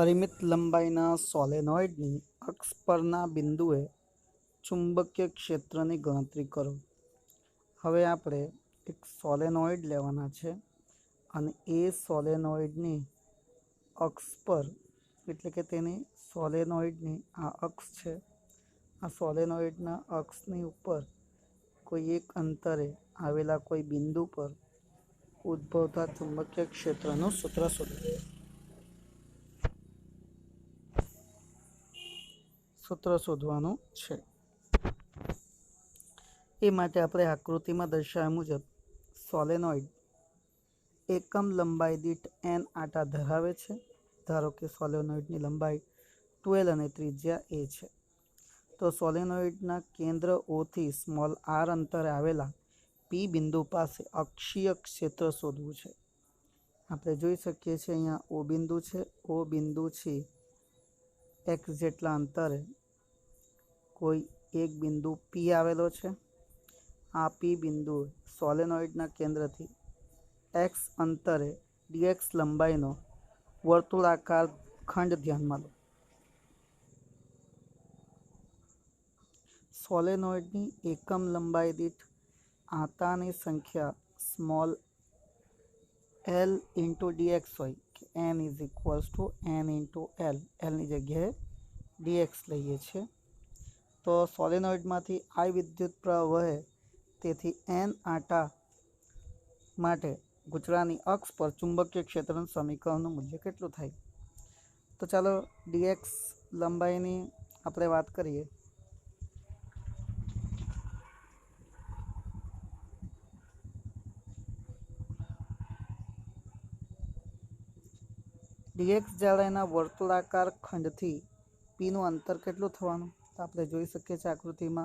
परिमित लंबाईना सोलेनोइडनी अक्ष परना बिंदुए चुंबकीय क्षेत्रनी गणतरी करो। हवे आपणे एक सोलेनोइड लेवाना छे अने ए सोलेनोइडनी अक्ष पर एटले के तेनी सोलेनोइडनी आ अक्ष छे। आ सोलेनोइडना अक्षनी उपर कोई एक अंतरे आवेला कोई बिंदु पर उद्भवता चुंबकीय क्षेत्रનું सूत्र शोधो। सूत्र शोधवानुं छे। ए माटे आपणे आकृतिमां दर्शाव्या मुजब सोलेनोइड एकम लंबाई दीठ एन आटा धरावे छे। धारो के सोलेनोइडनी लंबाई 12 अने त्रिज्या ए छे। तो सोलेनोइडना केंद्र ओ थी स्मॉल आर अंतरे आवेला पी बिंदु पासे अक्षीय क्षेत्र शोधवुं छे। आपणे जोई शकीए छीए अहींया ओ बिंदु छे। ओ बिंदुथी एक्स जेटला अंतरे कोई एक बिंदु पी आवेलो छे। आ पी बिंदु सोलेनोइडना केंद्रथी एक्स अंतरे डीएक्स लंबाईनो वर्तुळाकार खंड ध्यानमां लो। सोलेनोइडनी एकम लंबाई दीठ आंतानी संख्या स्मॉल एल इंटू डीएक्स होय कि N is equals to N into L. एलनी जग्याए डीएक्स लईए छे। तो सोलेनोइडमांथी आई विद्युत प्रवाह वहे तेथी एन आटा माटे गूंचवणानी अक्ष पर चुंबकीय क्षेत्रનું समीकरणનું मूल्य કેટલું થાય? तो चालो डीएक्स लंबाईनी આપણે વાત કરીએ। डीएक्स जाડાઈના વર્તુળાકાર ખંડથી પીનું અંતર કેટલું થવાનું? તો આપણે જોઈ શકીએ છીએ આકૃતિમાં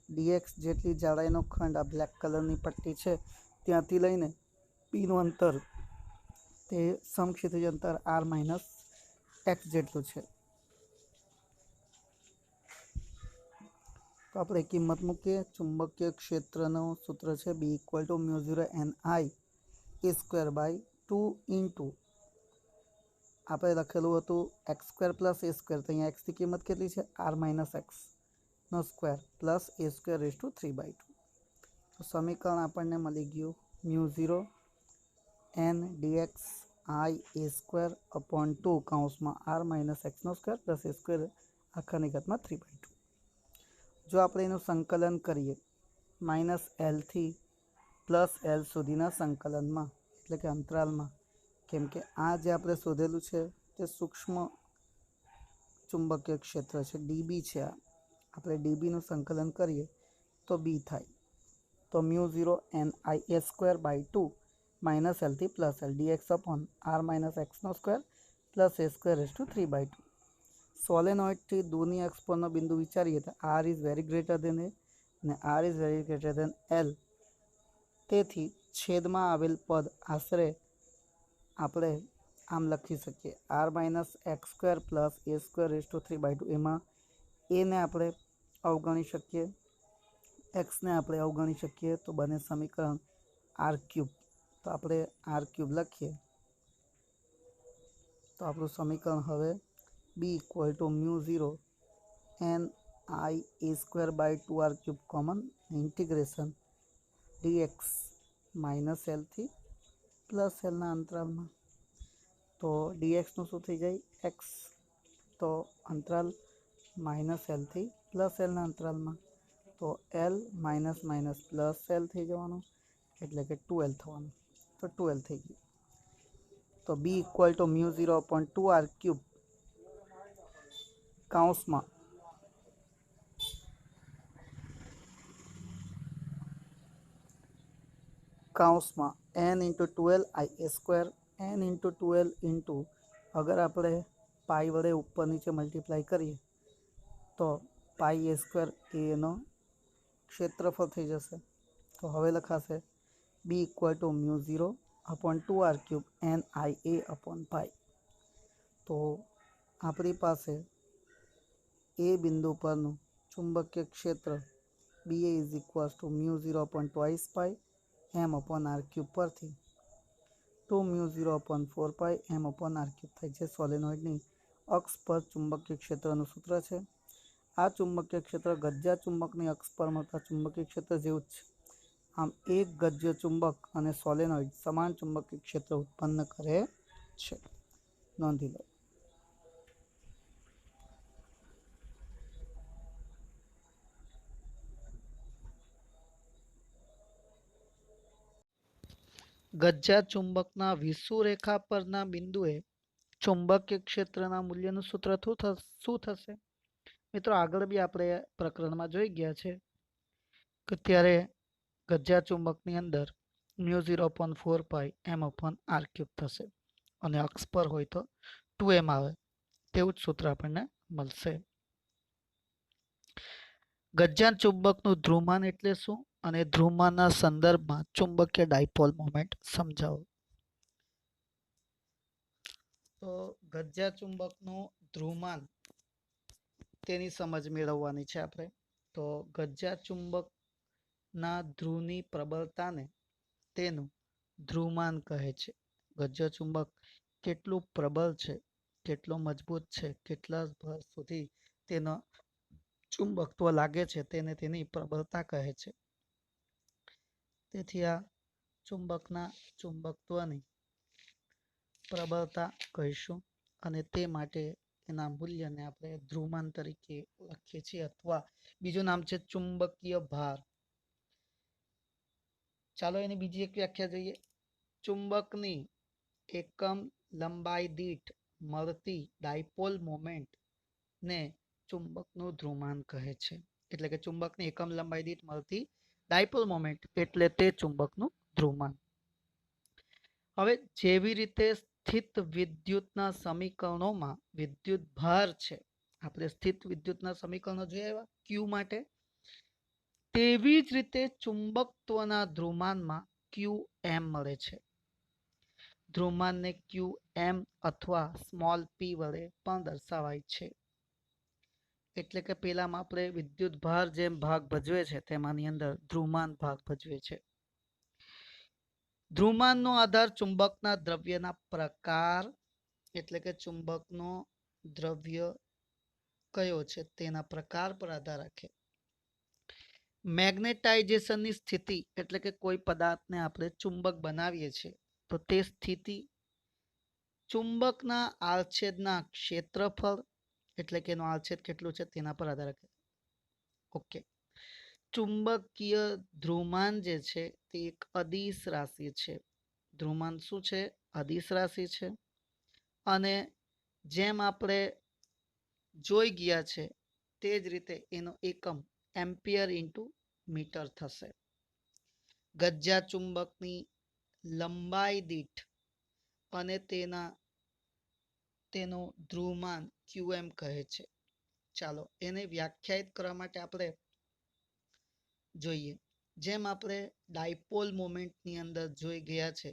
डीएक्स જેટલી જાડાઈનો ખંડ આ બ્લેક કલરની પટ્ટી છે ત્યાંથી લઈને પીનું અંતર તે સમક્ષિતિજ અંતર આર માઇનસ एक्स જેટલું છે। तो આપણે કિંમત મૂકીએ। ચુંબકીય ક્ષેત્રનું સૂત્ર છે B equal to mu 0 NI A square by 2 into આપણે લખેલું હતું X square plus A square. तो અહીંયા एक्स की किंमत કેટલી છે? आर माइनस एक्स નો square plus A square raise to 3/2। તો સમીકરણ આપણને મળી ગયું mu 0 N D X I A square upon 2 કૌંસમાં आर माइनस एक्स નો સ્ક્વેર પ્લસ ए स्क्वेर આખાની ઘાતમાં 3/2। जो આપણે એનું સંકલન કરીએ માઇનસ એલ થી પ્લસ એલ સુધીના સંકલનમાં એટલે કે અંતરાલમાં, કેમ કે આ જે આપણે શોધેલું છે તે સૂક્ષ્મ ચુંબકીય ક્ષેત્ર છે ડીબી છે। આ આપણે ડીબીનું સંકલન કરીએ તો બી થાય। તો mu 0 N I A square by 2 minus L थी plus L D X upon R minus X नो square plus A square raise to 3/2। Solenoid थी दूरनी अक्ष परनो बिंदु विचारीए तो R is very greater than A ने R is very greater than L. तेथी छेदमां आवेल पद आश्रे આપણે આમ લખી શકીએ R minus X square plus A square raise to 3/2। એમાં એ ને આપણે અવગણી શકીએ, एक्सने આપણે અવગણી શકીએ તો બને સમીકરણ આર ક્યુબ। તો આપણે આર ક્યુબ લખીએ તો આપણું સમીકરણ હવે B equal to mu 0 N I A square by 2 R cube common integration D X minus L थी प्लस एल ना अंतराल में। तो डी एक्स नो शू थी जाए एक्स, तो अंतराल माइनस एल थी प्लस एल ना अंतराल में। तो L minus minus plus L थी जवानुं एटले के 2l थवानुं। तो 2l थी गई। तो B equal to mu 0 upon 2 R cube કૌંસમાં n into 12 I A square n into 12 into अगर આપણે પાઈ વડે ઉપર નીચે મલ્ટીપ્લાય કરીએ તો પાઈ એ સ્ક્વેર એનો ક્ષેત્રફળ થઈ જશે। તો હવે લખાશે B equal to mu 0 upon 2 R cube N I A upon pi. तो આપણી પાસે ए बिंदु परनु चुंबकीय क्षेत्र B A is equals to mu 0 upon twice pi M upon R cube पर थी 2μ0/4πm/r³ થાય છે. સોલેનોઇડની અક્ષ પર ચુંબકીય ક્ષેત્રનું સૂત્ર છે. આ ચુંબકીય ક્ષેત્ર ગજ્જા ચુંબકની અક્ષ પર મળતા ચુંબકીય ક્ષેત્ર જેવું જ છે. આમ એક ગજ્ય ચુંબક અને સોલેનોઇડ સમાન ચુંબકીય ક્ષેત્ર ઉત્પન્ન કરે છે. નોંધી લો. ગજ્જા ચુંબકના વિષુવરેખા પરના બિંદુએ ચુંબકીય ક્ષેત્રના મૂલ્યનું સૂત્ર શું થશે? મિત્રો, આગળ બી આપણે પ્રકરણમાં જોઈ ગયા છે કે ત્યારે ગજ્જા ચુંબકની અંદર μ0/4πm/r³ થશે અને અક્ષ પર હોય તો 2m આવે. તેવું જ સૂત્ર આપણને મળશે. ગજ્જા ચુંબકનું ધ્રુવમાન એટલે શું અને ધ્રુવમાનના સંદર્ભમાં ચુંબકીય ડાયપોલ મોમેન્ટ સમજાવો. તો ગજ્જા ચુંબકનું ધ્રુવમાન તેની સમજ મેળવવાની છે આપણે. તો ગજ્જા ચુંબકના ધ્રુવની પ્રબળતાને તેનું ધ્રુવમાન કહે છે. ગજ્જા ચુંબક કેટલું પ્રબળ છે, કેટલો મજબૂત છે, કેટલા ભર સુધી તેનો ચુંબકત્વ લાગે છે તેને તેની પ્રબળતા કહે છે. તેથી આ ચુંબકના ચુંબકત્વની પ્રબળતા કહીશું અને તે માટે એના મૂલ્યને આપણે ધ્રુવમાન તરીકે લખીએ છીએ અથવા બીજું નામ છે ચુંબકીય ભાર. ચાલો એની બીજી એક વ્યાખ્યા જોઈએ. ચુંબકની એકમ લંબાઈ દીઠ મળતી ડાયપોલ મોમેન્ટ ને ચુંબકનું ધ્રુવમાન કહે છે. એટલે કે ચુંબકની એકમ લંબાઈ દીઠ મળતી ડાયપોલ મોમેન્ટ એટલે તે ચુંબકનું ધ્રુવમાન. હવે જેવી રીતે સ્થિત વિદ્યુતના સમીકરણોમાં વિદ્યુત ભાર છે, આપણે સ્થિત વિદ્યુતના સમીકરણો જોયા ક્યુ માટે, તેવી જ રીતે ચુંબકત્વના ધ્રુવમાનમાં QM મળે છે. ધ્રુવમાનને QM અથવા સ્મોલ p વડે પણ દર્શાવાય છે. એટલે કે પેલામાં આપણે વિદ્યુત ભાર જેમ ભાગ ભજવે છે તેમાંની અંદર ધ્રુવમાન ભાગ ભજવે છે. ધ્રુવમાનનો આધાર ચુંબકના દ્રવ્યના પ્રકાર એટલે કે ચુંબકનો દ્રવ્ય કયો છે તેના પ્રકાર પર આધાર રાખે. મેગ્નેટાઇઝેશનની સ્થિતિ એટલે કે કોઈ પદાર્થને આપણે ચુંબક બનાવીએ છીએ તો તે સ્થિતિ, ચુંબકના આડછેદના ક્ષેત્રફળ એટલે કે એનો આડછેદ કેટલું છે તેના પર આધાર રાખે. ઓકે. ચુંબકીય ધ્રુવમાન જે છે તે એક અદિશ રાશિ છે. ધ્રુવમાન શું છે? અદિશ રાશિ છે. અને જેમ આપણે જોઈ ગયા છે તે જ રીતે એનો એકમ એમ્પિયર ઇન્ટુ મીટર થશે. ગજ્જા ચુંબકની લંબાઈ દીઠ અને તેનું ધ્રુવમાન QM કહે છે. ચાલો એને વ્યાખ્યાયિત કરવા માટે આપણે જોઈએ. જેમ આપણે ડાયપોલ મોમેન્ટની અંદર જોઈ ગયા છે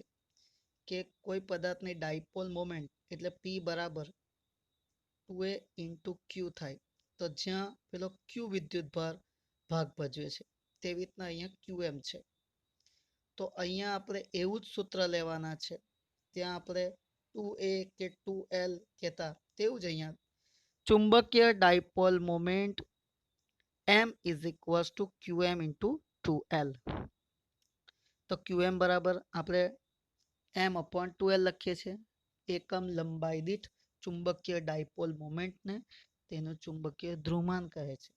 કે કોઈ પદાર્થની ડાયપોલ મોમેન્ટ એટલે P બરાબર 2a ઇન્ટુ Q થાય. તો જ્યાં પેલો Q વિદ્યુત ભાગ ભજવે છે તેવી રીતના અહીંયા QM છે. તો અહીંયા આપણે એવું જ સૂત્ર લેવાના છે. ત્યાં આપણે 2a કે 2l કહેતા તેવું જ અહીંયા ચુંબકીય dipole moment M is equals two QM into 2l. તો QM બરાબર આપણે M/2l લખીએ છીએ. એકમ લંબાઈ દીઠ ચુંબકીય ડાયપોલ મોમેન્ટને તેનું ચુંબકીય ધ્રુવમાન કહે છે.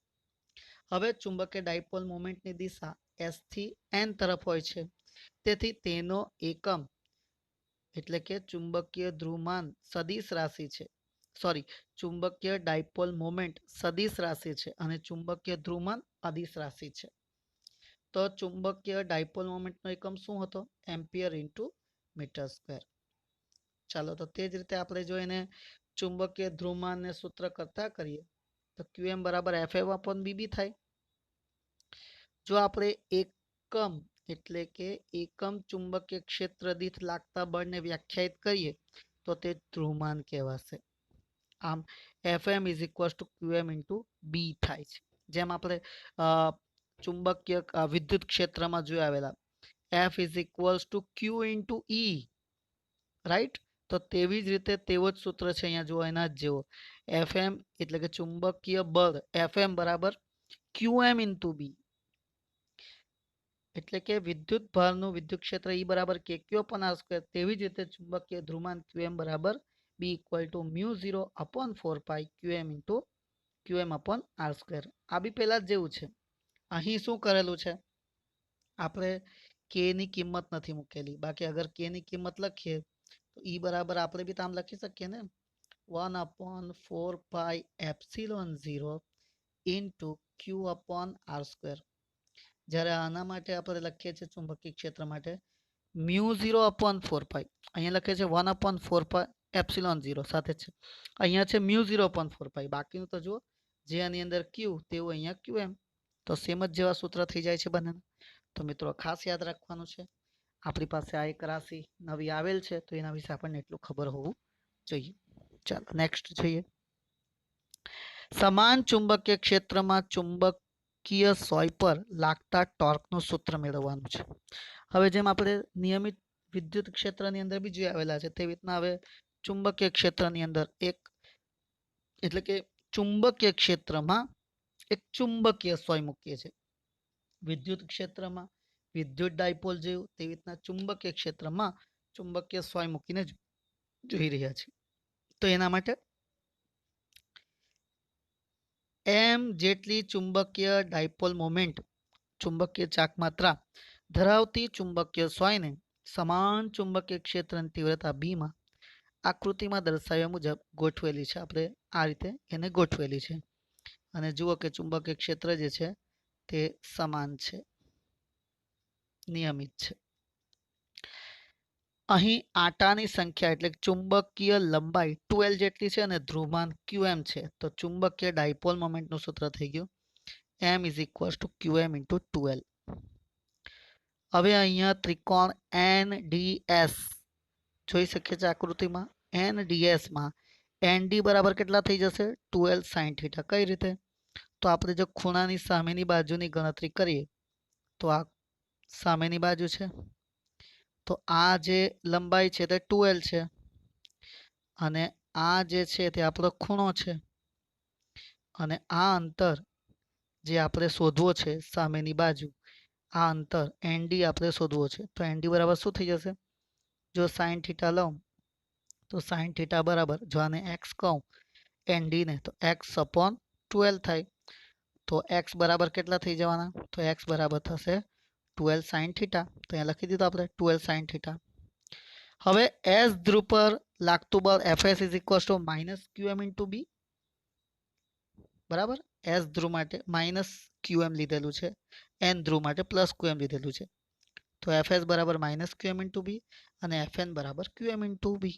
હવે ચુંબકીય ડાયપોલ મોમેન્ટની દિશા S થી N તરફ હોય છે. તેથી તેનો એકમ એટલે કે ચુંબકીય ધ્રુવમાન સદિશ રાશિ છે. ચુંબકીય ડાયપોલ મોમેન્ટ સદિશ રાશિ છે અને ચુંબકીય ધ્રુવમાન અદિશ રાશિ છે. તો ચુંબકીય ડાયપોલ મોમેન્ટનો એકમ શું હતો? Ampere into metre square. ચાલો તો તે જ રીતે આપણે જો એને ચુંબકીય ધ્રુવમાનને સૂત્ર કરતા કરીએ તો QM બરાબર FF/BB થાય. જો આપણે એકમ એટલે કે એકમ ચુંબકીય ક્ષેત્ર દીઠ લાગતા બળને વ્યાખ્યાયિત કરીએ તો તે ધ્રુવમાન કહેવાશે. આમ FM is equals two QM into B થાય છે. જેમ આપણે ચુંબકીય વિદ્યુત ક્ષેત્રમાં જોઈ આવેલા F is equals two Q into E. Right. તો તેવી જ રીતે તેવો જ સૂત્ર છે અહીંયા જુઓ એના જ જેવો. એફએમ એટલે કે ચુંબકીય બળ એફએમ બરાબર ક્યુએમ ઇન્ટુ બી, એટલે કે વિદ્યુત ભારનું વિદ્યુત ક્ષેત્ર ઈ બરાબર કે ક્યુ અપોન આર સ્ક્વેર. તેવી જ રીતે ચુંબકીય ધ્રુવમાન ક્યુએમ બરાબર B equal to mu 0 upon 4 pi Q M into Q M upon R square. આ બી પહેલા જ જેવું છે. અહીં શું કરેલું છે, આપણે કે ની કિંમત નથી મૂકેલી. બાકી અગર કે ની કિંમત લખીએ તો ઈ બરાબર આપણે બી તો આમ લખી શકીએ ને, 1/4 પાઈ એપ્સિલોન 0 ઇન્ટુ ક્યુ અપોન આર સ્ક્વેર. જ્યારે આના માટે આપણે લખીએ છીએ ચુંબકીય ક્ષેત્ર માટે મ્યુ 0 અપોન 4 પાઈ, અહીંયા લખે છે 1/4 પાઈ એપ્સિલોન 0 સાથે છે, અહીંયા છે મ્યુ 0 અપોન 4 પાઈ. બાકીનું તો જુઓ, જે આની અંદર ક્યુ તેવું અહીંયા ક્યુ એમ, તો સેમ જ જેવા સૂત્ર થઈ જાય છે બંને. તો મિત્રો ખાસ યાદ રાખવાનું છે, આપણી પાસે આ એક રાશિ નવી આવેલ છે તો એના વિશે આપણને એટલું ખબર હોવું જોઈએ. ચાલો નેક્સ્ટ જોઈએ. સમાન ચુંબકીય ક્ષેત્રમાં ચુંબકીય સોય પર લાગતા ટોર્કનું સૂત્ર મેળવવાનું છે. હવે જેમ આપણે નિયમિત વિદ્યુત ક્ષેત્રની અંદર બી જે આવેલા છે તેવી રીતના હવે ચુંબકીય ક્ષેત્રની અંદર એક એટલે કે ચુંબકીય ક્ષેત્રમાં એક ચુંબકીય સોય મૂકીએ છીએ. વિદ્યુત ક્ષેત્રમાં વિદ્યુત ડાયપોલ જેવું, તેવી રીતના ચુંબકીય ક્ષેત્રમાં ચુંબકીય સોય મૂકીને જોઈ રહ્યા છીએ. તો એના માટે એમ જેટલી ચુંબકીય ડાયપોલ મોમેન્ટ ચુંબકીય ચાકમાત્રા ધરાવતી ચુંબકીય સોયને સમાન ચુંબકીય ક્ષેત્રની તીવ્રતા બીમાં આકૃતિમાં દર્શાવ્યા મુજબ ગોઠવેલી છે. આપણે આ રીતે એને ગોઠવેલી છે અને જુઓ કે ચુંબકીય ક્ષેત્ર જે છે તે સમાન છે, નિયમિત છે. અહીં આટાની સંખ્યા એટલે ચુંબકીય લંબાઈ 12 જેટલી છે અને ધ્રુવમાન QM છે. તો ચુંબકીય ડાયપોલ મોમેન્ટનું સૂત્ર થઈ ગયું M is equals two QM into 12. હવે અહીંયા ત્રિકોણ NDS જોઈ શકીએ છીએ આકૃતિમાં. NDSમાં ND બરાબર કેટલા થઈ જશે, 12 sin થીટા. કઈ રીતે, તો આપણે જો ખૂણાની સામેની બાજુની ગણતરી કરીએ તો આ સામેની બાજુ છે, તો આ જે લંબાઈ છે તે 12 છે અને આ જે છે તે આપણો ખૂણો છે અને આ અંતર જે આપણે શોધવો છે સામેની બાજુ, આ અંતર ND આપણે શોધવો છે. તો ND બરાબર શું થઈ જશે, જો sin થીટા લઉં તો sin થીટા બરાબર, જો આને x કહું ND ને, તો x અપોન 12 થાય. તો x બરાબર કેટલા થઈ જવાના, તો x બરાબર થશે 12 sin થીટા. તો અહીંયા લખી દીધું આપણે 12 sin થીટા. હવે S ધ્રુવ પર લાગતું બળ Fs is equals to minus QM into B. બરાબર, S ધ્રુવ માટે માઇનસ QM લીધેલું છે, N ધ્રુવ માટે પ્લસ QM લીધેલું છે. તો Fs બરાબર માઇનસ QM ઇન્ટુ બી અને Fn બરાબર QM ઇન્ટુ બી.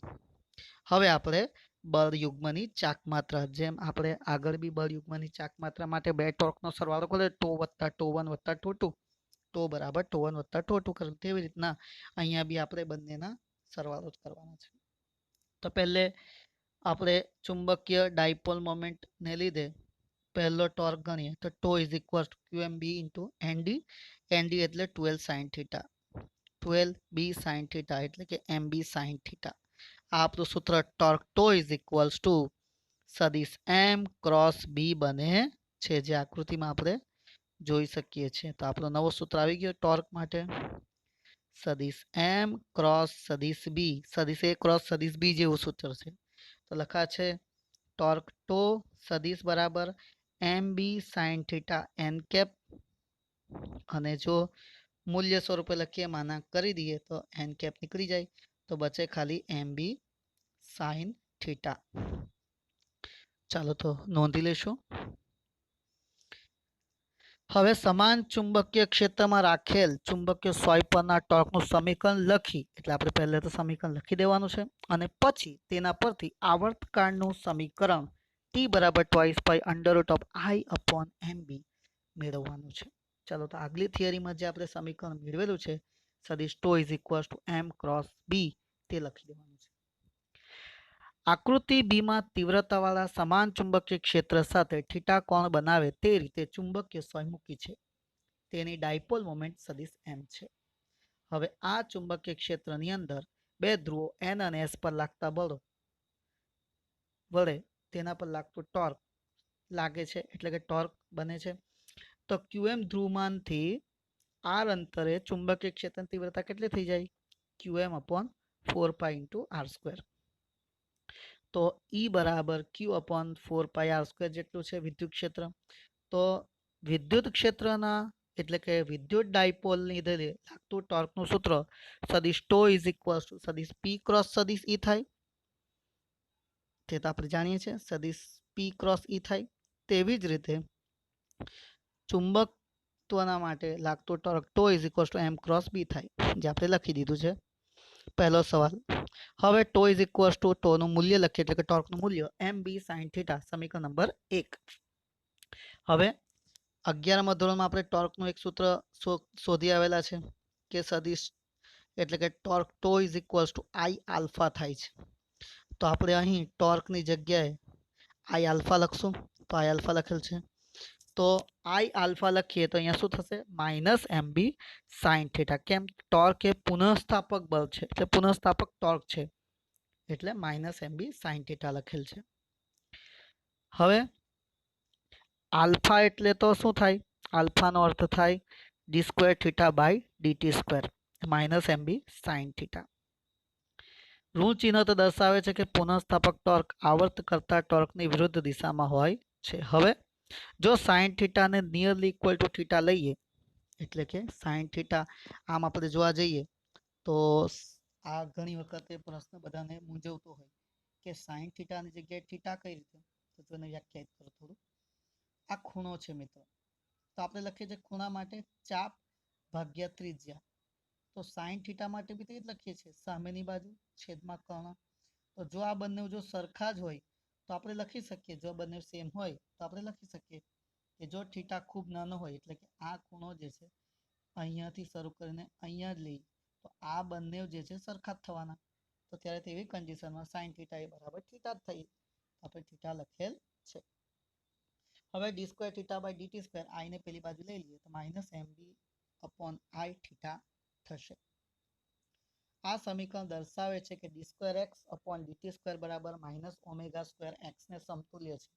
હવે આપણે બળ યુગ્મની ચાકમાત્રા, જેમ આપણે આગળ બી બળ યુગ્મની ચાકમાત્રા માટે બે ટોર્કનો સરવાળો કરે ટો વત્તા ટો 1 વત્તા ટો 2, ટો બરાબર ટો 1 વત્તા ટો 2 કરે, તેવી રીતના અહીંયા બી આપણે બંનેના સરવાળો જ કરવાના છે. તો પહેલે આપણે ચુંબકીય ડાયપોલ મોમેન્ટને લીધે પહેલો ટોર્ક ગણીએ તો tau is equal to QMB into ND. ND એટલે 12 sin theta, 12 B sin theta એટલે કે MB sin થીટા. આ આપણું સૂત્ર torque tau is equals to સદિશ M ક્રોસ B બને છે, જે આકૃતિમાં આપણે જોઈ શકીએ છીએ. તો આપણો નવો સૂત્ર આવી ગયો ટોર્ક માટે, સદિશ M ક્રોસ સદિશ B, સદિશ A ક્રોસ સદિશ B જેવું સૂત્ર છે. તો લખા છે ટોર્ક ટો સદિશ બરાબર MB sin theta n cap, અને જો મૂલ્ય સ્વરૂપે લખીએ માના કરી દઈએ તો n કેપ નીકળી જાય, તો બચે ખાલી MB sin થીટા. ચાલો તો નોંધી લેશું. હવે સમાન ચુંબકીય ક્ષેત્રમાં રાખેલ ચુંબકીય સોય પરના ટોર્કનું સમીકરણ લખી, એટલે આપણે પહેલા તો સમીકરણ લખી દેવાનું છે અને પછી તેના પરથી આવર્તકાળનું સમીકરણ T બરાબર twice pi under root of I upon MB મેળવવાનું છે. ચાલો તો આગલી થિયરીમાં જે આપણે સમીકરણ મેળવેલું છે સદિશ tau is equals to M cross B તે લખી દેવાનું છે. આકૃતિ બીમાં તીવ્રતાવાળા સમાન ચુંબકીય ક્ષેત્ર સાથે થીટા કોણ બનાવે તે રીતે ચુંબકીય સોય મૂકી છે, તેની ડાયપોલ મોમેન્ટ સદિશ M છે. હવે આ ચુંબકીય ક્ષેત્રની અંદર બે ધ્રુવો એન અને એસ પર લાગતા બળો વડે તેના પર લાગતું ટોર્ક લાગે છે એટલે કે ટોર્ક બને છે. તો ક્યુએમ ધ્રુવમાનથી આર અંતરે ચુંબકીય ક્ષેત્રની તીવ્રતા કેટલી થઈ જાય? Q M upon 4 pi into R square. તો ઈ બરાબર Q upon 4 pi R square જેટલું છે વિદ્યુત ક્ષેત્ર. તો વિદ્યુત ક્ષેત્રના એટલે કે વિદ્યુત ડાયપોલની લીધે લાગતું ટોર્કનું સૂત્ર સદિશ ટો ઇઝ ઇક્વલ ટુ સદિશ પી ક્રોસ સદિશ ઈ થાય. તે તો આપણે જાણીએ છીએ સદિશ પી ક્રોસ ઈ થાય. તેવી જ રીતે ચુંબકત્વના માટે લાગતું torque tau is equal to M cross B થાય, જે આપણે લખી દીધું છે. પહેલો સવાલ. હવે ટો ઇઝ ઇક્વલ ટુ ટોનું મૂલ્ય લખીએ એટલે કે ટોર્કનું મૂલ્ય એમ બી સાઇન થીટા, સમીકરણ નંબર 1. હવે 11મા ધોરણમાં આપણે ટોર્કનું એક સૂત્ર શોધી આવેલા છે કે સદિશ એટલે કે torque tau is equal two I alpha થાય છે. તો આપણે અહીં ટોર્કની જગ્યાએ આઈ આલ્ફા લખશું. તો આઈ આલ્ફા લખેલ છે. તો આઈ આલ્ફા લખીએ તો અહીંયા શું થશે? Minus M B sine theta. કેમ? ટોર્ક એ પુનઃસ્થાપક બળ છે એટલે પુનઃસ્થાપક ટોર્ક છે એટલે minus M B sine theta લખેલ છે. હવે આલ્ફા એટલે તો શું થાય? આલ્ફાનો અર્થ થાય D square theta by D T square minus M B sine theta. ઋણ ચિહ્ન તો દર્શાવે છે કે પુનઃસ્થાપક ટોર્ક આવર્ત કરતા ટોર્કની વિરુદ્ધ દિશામાં હોય છે. હવે જો સાઇન થીટાને નિયરલી ઇક્વલ ટુ થીટા લઈએ એટલે કે સાઇન થીટા આમ આપણે જોવા જઈએ તો આ ઘણી વખતે પ્રશ્ન બધાને મૂંઝવતો હોય કે સાઇન થીટાની જગ્યાએ થીટા કઈ રીતે, તો તેને વ્યાખ્યાયિત કરો થોડું. આ ખૂણો છે મિત્રો. તો આપણે લખીએ છીએ ખૂણા માટે ચાપ ભાગ્યા ત્રિજ્યા. તો સાઇન થીટા માટે બી તે જ લખીએ છીએ સામેની બાજુ છેદમાં કર્ણ. તો જો આ બંને જો સરખા જ હોય તો આપણે લખી શકીએ, જો બંને સેમ હોય તો આપણે લખી શકીએ કે જો થીટા ખૂબ નાનો હોય એટલે કે આ ખૂણો જે છે અહીંયાથી શરૂ કરીને અહીંયા જ લઈ તો આ બંને જે છે સરખા જ થવાના. તો ત્યારે તેવી કન્ડિશનમાં સાઇન થીટા એ બરાબર થીટા જ થઈ. આપણે થીટા લખેલ છે. હવે D square theta by D T square આઈને પેલી બાજુ લઈ લઈએ તો minus M B upon I theta થશે. આ સમીકરણ દર્શાવે છે કે D square X upon D T square બરાબર માઇનસ ઓમેગા સ્ક્વેર એક્સને સમતુલ્ય છે.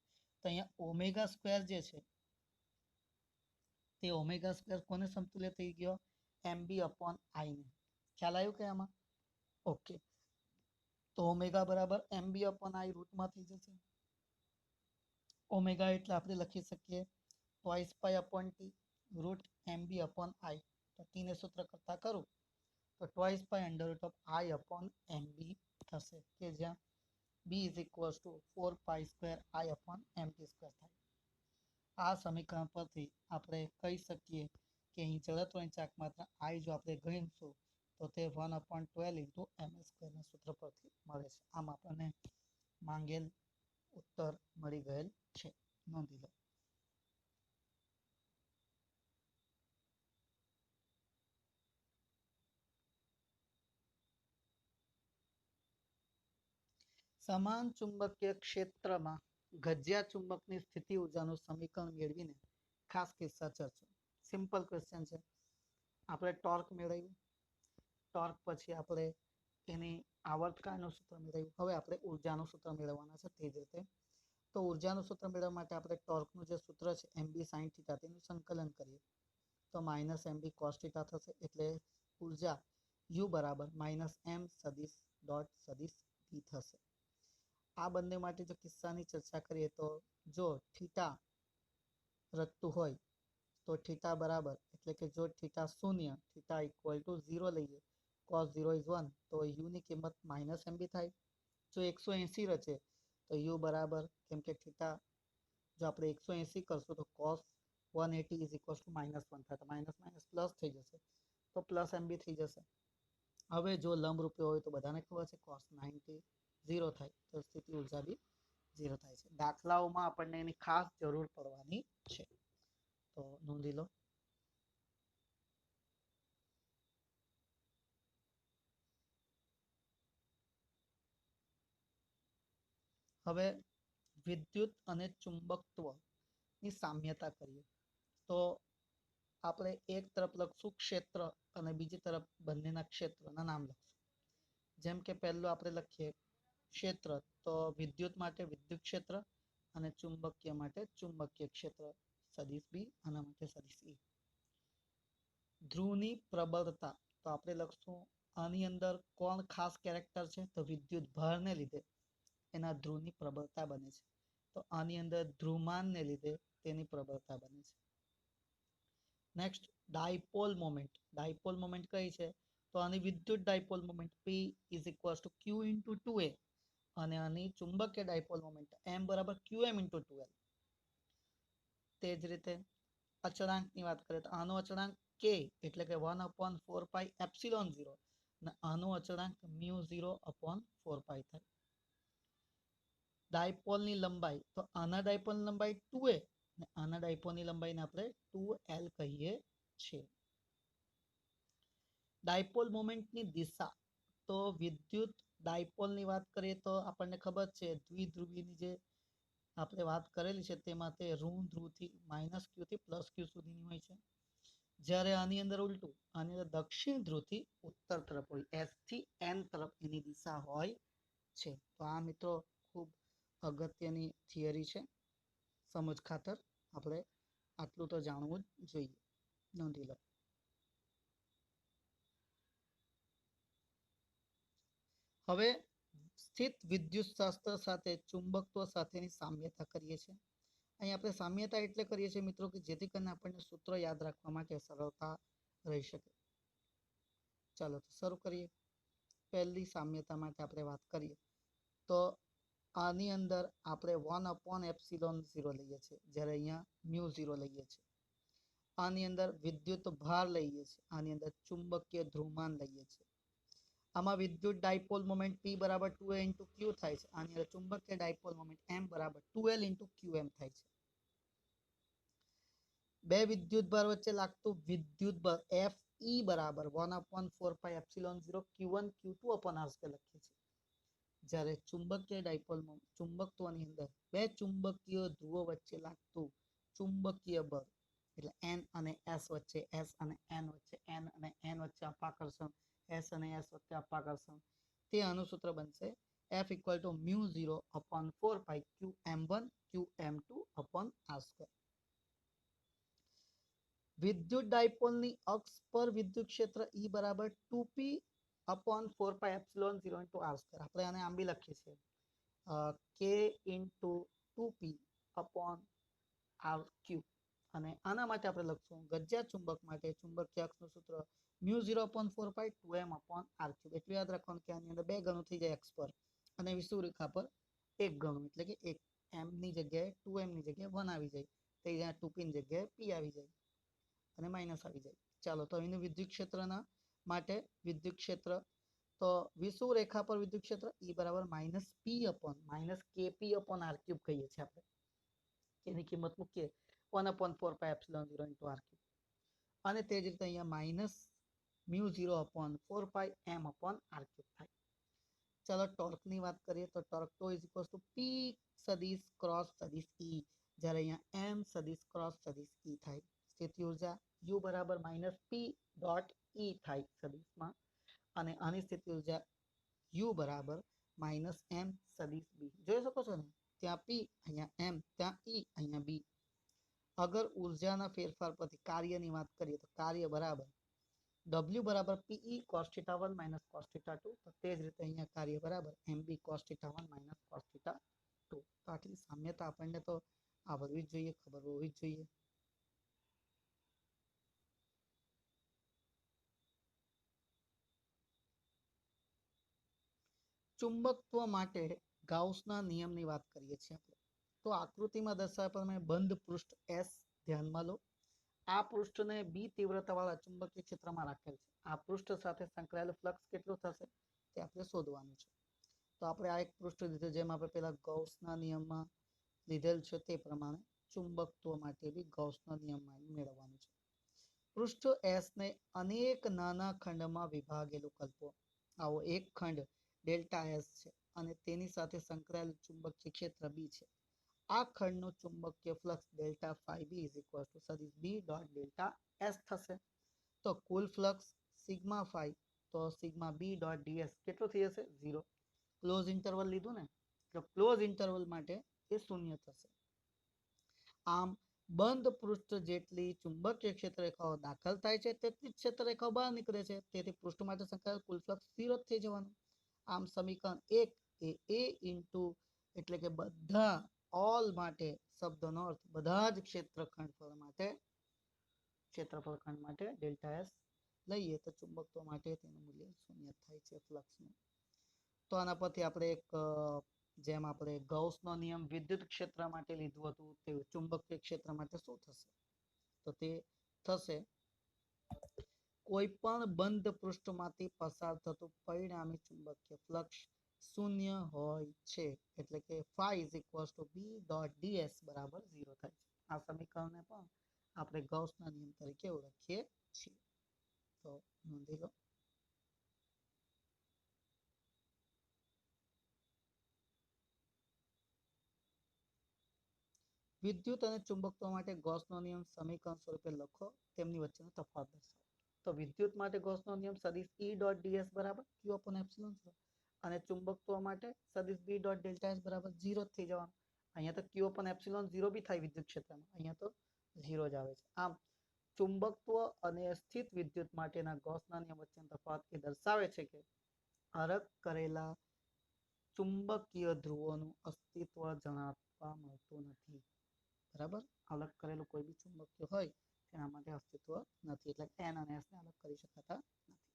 તો અહીંયા ઓમેગા સ્ક્વેર જે છે તે ઓમેગા સ્ક્વેર કોને સમતુલ્ય થઈ ગયો? એમ બી અપોન આઈને. ખ્યાલ આવ્યું કે આમાં? ઓકે. તો ઓમેગા બરાબર એમ બી અપોન આઈ રૂટમાં થઈ જશે. ઓમેગા એટલે આપણે લખી શકીએ twice pi upon T root M B upon I. તો ટીને સૂત્ર કરતા કરું તો twice pi under root of I upon M B થશે કે જ્યાં B is equal to 4 pi square I upon M T square થાય. આ સમીકરણ પરથી આપણે કહી શકીએ કે અહીં જડત્વની ચાક માત્ર આઈ જો આપણે ગણીશું તો તે 1/12 ઇન્ટુ એમ સ્ક્વેરના સૂત્ર પરથી મળે છે. આમ આપણને માંગેલ ઉત્તર મળી ગયેલ છે. નોંધી લો. સમાન ચુંબકીય ક્ષેત્રમાં ગજિયા ચુંબકની સ્થિતિ ઊર્જાનું સમીકરણ મેળવીને ખાસ કિસ્સા ચર્ચો. સિમ્પલ ક્વેશ્ચન છે. આપણે ટોર્ક મેળવ્યું, ટોર્ક પછી આપણે એની આવર્તકાળનું સૂત્ર મેળવ્યું. હવે આપણે ઉર્જાનું સૂત્ર મેળવવાના છે. તે જ રીતે તો ઉર્જાનું સૂત્ર મેળવવા માટે આપણે ટોર્કનું જે સૂત્ર છે એમ બી સાઇન થીટા તેનું સંકલન કરીએ તો માઇનસ એમ બી કોસ થીટા થશે એટલે ઉર્જા યુ બરાબર માઇનસ એમ સદિશ ડોટ સદિશ બી થશે. આ બંને માટે જો કિસ્સાની ચર્ચા કરીએ તો જો થીટા રચતું હોય તો થીટા બરાબર એટલે કે જો થીટા શૂન્ય થીટા ઇક્વલ ટુ 0 લઈએ cos 0 is 1 તો યુની કિંમત માઇનસ એમ બી થાય. જો 180 રચે તો યુ બરાબર કેમ કે થીટા જો આપણે 180 કરશું તો cos 180 ઇઝ ઇક્વલ ટુ -1 થાય તો માઇનસ માઇનસ પ્લસ થઈ જશે તો પ્લસ એમ બી થઈ જશે. હવે જો લંબ રૂપિયો હોય તો બધાને ખબર છે cos 90 0 થાય તો સ્થિતિ ઉર્જા બી 0 થાય છે. દાખલાઓમાં આપણને એની ખાસ જરૂર પડવાની છે તો નોંધી લો. હવે વિદ્યુત અને ચુંબકત્વની સામ્યતા કરીએ તો આપણે એક તરફ લખશું ક્ષેત્ર અને બીજી તરફ બંનેના ક્ષેત્રના નામ લખશું. જેમ કે પહેલું આપણે લખીએ ક્ષેત્ર, તો વિદ્યુત માટે વિદ્યુત ક્ષેત્ર અને ચુંબકીય માટે ચુંબકીય ક્ષેત્ર સદિશ બી, આના માટે સદિશ ઈ. ધ્રુવની પ્રબળતા, તો આપણે લખશું આની અંદર કોણ ખાસ કેરેક્ટર છે, તો વિદ્યુત ભારને લીધે એના ધ્રુવની પ્રબળતા બને છે. તો આની અંદર ધ્રુવમાનને લીધે તેની પ્રબળતા બને છે. Next dipole moment. Dipole moment કઈ છે, તો આની વિદ્યુત dipole moment P is equals two Q into 2a અને આની ચુંબકીય ડાયપોલ મોમેન્ટ M બરાબર QM ઇન્ટુ 2L. તે જ રીતે અચળાંકની વાત કરીએ તો આનો અચળાંક K એટલે કે 1/4 પાઈ એપ્સિલોન 0 અને આનો અચળાંક મ્યુ 0/4 પાઈ થાય. ડાયપોલની લંબાઈ, તો આના ડાયપોલની લંબાઈ 2a અને આના ડાયપોલની લંબાઈને આપણે 2L કહીએ છીએ. ડાયપોલ મોમેન્ટની દિશા, તો વિદ્યુત ડાયપોલની વાત કરીએ તો આપણને ખબર છે દ્વિધ્રુવીની જે આપણે વાત કરેલી છે તેમાં તે ઋણ ધ્રુવથી -Q થી +Q સુધીની હોય છે. જ્યારે આની અંદર ઉલટું, આની અંદર દક્ષિણ ધ્રુવથી ઉત્તર તરફ હોય, S થી N તરફ એની દિશા હોય છે. તો આ મિત્રો ખૂબ અગત્યની થિયરી છે. સમજ ખાતર આપણે આટલું તો જાણવું જ જોઈએ, નોંધી લો. હવે સ્થિત વિદ્યુત શાસ્ત્ર સાથે ચુંબકત્વ સાથેની સામ્યતા કરીએ છીએ. અહીં આપણે સામ્યતા એટલે કરીએ છીએ મિત્રો કે જેથી કરીને આપણને સૂત્ર યાદ રાખવા માટે સરળતા રહી શકે. ચાલો તો શરૂ કરીએ. પહેલી સામ્યતા માટે આપણે વાત કરીએ તો આની અંદર આપણે 1/ε0 લઈએ છીએ, જ્યારે અહીંયા મ્યુ 0 લઈએ છીએ. આની અંદર વિદ્યુત ભાર લઈએ છીએ, આની અંદર ચુંબકીય ધ્રુવમાન લઈએ છીએ. આમાં વિદ્યુત ડાયપોલ મોમેન્ટ P બરાબર 2a ઇન્ટુ Q થાય છે. આની અંદર ચુંબકીય ડાયપોલ મોમેન્ટ M બરાબર 2L ઇન્ટુ QM થાય છે. બે વિદ્યુત ભાર વચ્ચે લાગતું વિદ્યુત બળ Fe બરાબર 1/4 પાઈ એપ્સિલોન 0 Q1 Q2/r² લખીએ છીએ. જ્યારે ચુંબકીય ડાયપોલ ચુંબકત્વની અંદર બે ચુંબકીય ધ્રુવો વચ્ચે લાગતું ચુંબકીય બળ એટલે N અને S વચ્ચે, S અને N વચ્ચે, N અને N વચ્ચે અપાકર્ષણ, S અને S વચ્ચે અપાકર્ષણ, તે આનું સૂત્ર બનશે F equal to mu 0/4 pi QM1 QM2/r². વિદ્યુત ડાયપોલની અક્ષ પર વિદ્યુત ક્ષેત્ર E બરાબર 2p/4 પાઈ એપ્સિલોન 0 ઇન્ટુ r². આપણે આને આમ બી લખીએ છીએ K ઇન્ટુ 2p/r³ અને આના માટે આપણે લખશું ગજ્યા ચુંબક માટે ચુંબકીય અક્ષનું સૂત્ર મ્યુ 0/4 પાઈ 2m/r³. એટલું યાદ રાખવાનું કે આની અંદર 2 ગણું થઈ જાય x પર અને વિષુવરેખા પર 1 ગણું એટલે કે 1 m ની જગ્યાએ 2m ની જગ્યાએ 1 આવી જાય, તો અહીંયા 2p ની જગ્યાએ p આવી જાય અને માઇનસ આવી જાય. ચાલો તો એનું વિદ્યુત ક્ષેત્રના માટે વિદ્યુત ક્ષેત્ર, તો વિષુવરેખા પર વિદ્યુત ક્ષેત્ર E બરાબર -kp/r³ કહીએ છીએ આપણે. એની કિંમત મૂકીએ 1/4 પાઈ એપ્સિલોન 0 ઇન્ટુ r³. અને તે જ રીતે અહીંયા માઇનસ મ્યુ 0/4 પાઈ m/r³ થાય. ચાલો ટોર્કની વાત કરીએ તો ટોર્ક તો ઇઝ ઇક્વલ્સ ટુ P સદિશ ક્રોસ સદિશ E, જ્યારે અહીંયા M સદિશ ક્રોસ સદિશ E થાય. સ્થિતિ ઉર્જા U બરાબર -p.E થાય સદિશમાં અને આની સ્થિતિ ઉર્જા U બરાબર -m સદિશ B. જોઈ શકો છો ને, ત્યાં P અહીંયા M, ત્યાં E અહીંયા B. અગર ઉર્જાના ફેરફાર પરથી કાર્યની વાત કરીએ તો કાર્ય બરાબર W બરાબર PE cos θ1 minus cos θ2. તો તે જ રીતે અહીંયા કાર્ય બરાબર MB cos θ1 minus cos θ2. તો આટલી સામ્યતા આપણને તો આવડવી જ જોઈએ, ખબર હોવી જ જોઈએ. ચુંબકત્વ માટે ગાઉસના નિયમની વાત કરીએ છીએ આપણે. તો આકૃતિમાં દર્શાવ્યા પ્રમાણે બંધ પૃષ્ઠ S ધ્યાનમાં લો. આ પૃષ્ઠને બી તીવ્રતાવાળા ચુંબકીય ક્ષેત્રમાં રાખેલ છે. આ પૃષ્ઠ સાથે સંકળાયેલું ફ્લક્સ કેટલું થશે તે આપણે શોધવાનું છે. તો આપણે આ એક પૃષ્ઠ લીધું જેમ આપણે પેલા ગૌસના નિયમમાં લીધેલ છે તે પ્રમાણે ચુંબકત્વ માટે બી ગૌસના નિયમમાં મેળવવાનું છે. પૃષ્ઠ S ને અનેક નાના ખંડમાં વિભાગેલું કલ્પો. આવો એક ખંડ ડેલ્ટા S છે અને તેની સાથે સંકળાયેલું ચુંબકીય ક્ષેત્ર બી છે. આ ખંડનું ચુંબકીય flux delta phi B is equal to સદિશ બી ડોટ ડેલ્ટા S થશે. તો કુલ ફ્લક્સ સિગ્મા ફાઈ તો સિગ્મા બી ડોટ ડીએસ કેટલો થઈ જશે 0. ક્લોઝ ઇન્ટરવલ લીધું ને તો ક્લોઝ ઇન્ટરવલ માટે એ શૂન્ય થશે. આમ બંધ પૃષ્ઠ જેટલી ચુંબકીય ક્ષેત્ર રેખાઓ દાખલ થાય છે તેટલી જ ક્ષેત્ર રેખાઓ બહાર નીકળે છે. તેથી પૃષ્ઠ માટે સંકળાયેલ કુલ ફ્લક્સ 0 થઈ જવાનું. આમ સમીકરણ 1 એ A ઇન્ટુ એટલે કે બધા ઓલ માટે શબ્દનો અર્થ બધા જ ક્ષેત્રફળ માટે ડેલ્ટા એસ લઈએ તો ચુંબકત્વ માટે તેનું મૂલ્ય શૂન્ય થાય છે ફ્લક્સનું. તો આના પરથી આપણે એક જેમ આપણે ગૌસનો નિયમ વિદ્યુત ક્ષેત્ર માટે લીધું હતું તે ચુંબકીય ક્ષેત્ર માટે શું થશે તો તે થશે કોઈ પણ બંધ પૃષ્ઠમાંથી પસાર થતું પરિણામી ચુંબકીય ફ્લક્સ શૂન્ય હોય છે. એટલે કે phi is equals to B dot ds બરાબર 0 થાય છે. આ સમીકરણને પણ આપણે ગૌસના નિયમ તરીકે ઓળખીએ છીએ. તો નોંધી લો. વિદ્યુત અને ચુંબકત્વ માટે ગૌસનો નિયમ સમીકરણ સ્વરૂપે લખો. તેમની વચ્ચેનો તફાવત દર્શાવો. તો વિદ્યુત માટે ગૌસનો નિયમ સદિશ E ડોટ ds બરાબર q upon epsilon અને ચુંબકત્વ માટે સદિશ B ડોટ ડેલ્ટા s બરાબર 0 થઈ જવાનું. અહીંયા તો q upon epsilon 0 બી થાય વિદ્યુત ક્ષેત્રમાં, અહીંયા તો 0 જ આવે છે. આમ ચુંબકત્વ અને સ્થિત વિદ્યુત માટેના ગૌસના નિયમ વચ્ચેનો તફાવત એ દર્શાવે છે કે અલગ કરેલા ચુંબકીય ધ્રુવોનું અસ્તિત્વ જણાવવા મળતું નથી. બરાબર, અલગ કરેલું કોઈ બી ચુંબકીય હોય તેના માટે અસ્તિત્વ નથી. એટલે n અને s ને અલગ કરી શકાતા નથી.